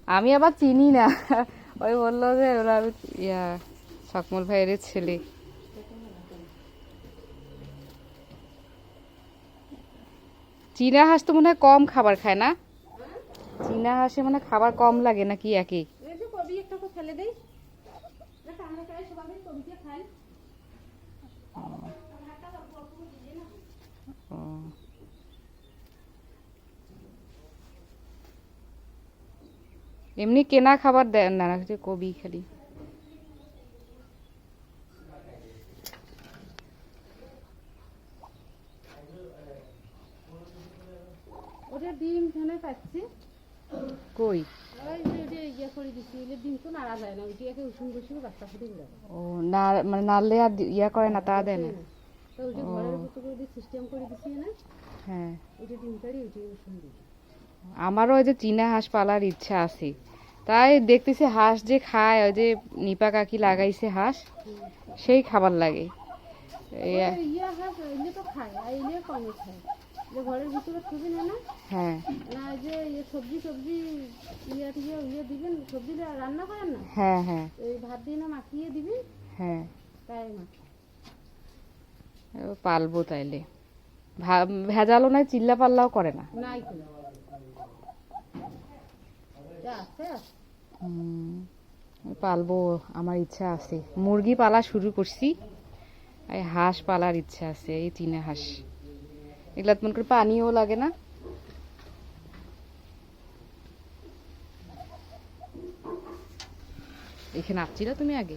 আমি আবার চিনি না, ওই বললো যে ওরা সকমল ভাইয়ের ছেলে। চীনা হাঁস তো মনে হয় কম খাবার খায় না? চীনা হাঁসে মানে খাবার কম লাগে নাকি একই? এমনি কেনা খাবার দেন না, কবি খালি। ওটা ডিম ফেলে পাচ্ছি কই? ওই যে ইয়ে করে দিচ্ছি, ডিম তো নাড়া যায় না, ওইটাকে উষুম বসিয়ে বাচ্চা ফুটে দিলাম। ও না, মানে নাড়লে আর ইয়া করে না, তা দেয় না? তো ওই যে ঘরের ভিতরে করে সিস্টেম করে দিচ্ছি না, হ্যাঁ, ওইটা ডিম কাড়ি ওইটাই উষুম দিই। আমারও ওই যে চীনা হাঁস পালার ইচ্ছা আছে, তাই দেখতেছি হাঁস যে খায়, ওই যে নিপা কাকি লাগাইছে হাঁস, সেই খাবার লাগে। ইয়ে হাঁস এলে তো খায়, আর এলে কমে খায়, যে ঘরের ভিতরে খুবই না না হ্যাঁ না, যে সবজি সবজি ইয়ে টিয়ে ইয়ে দিবেন, সবজি রান্না করেন না, হ্যাঁ হ্যাঁ এই ভাত দিয়ে না মাখিয়ে দিবেন, হ্যাঁ, তাই মাখি। পালবো তাইলে। ভেজালও নাই, চিল্লা পাল্লাও করে না। নাই কোনো আছে। পালবো, আমার ইচ্ছা আছে। মুরগি পালা শুরু করছি, এই হাঁস পালার ইচ্ছা আছে, এই চীনা হাঁস। এগুলা মনে করে পানিও লাগে না। এখানে আসছিলা তুমি আগে?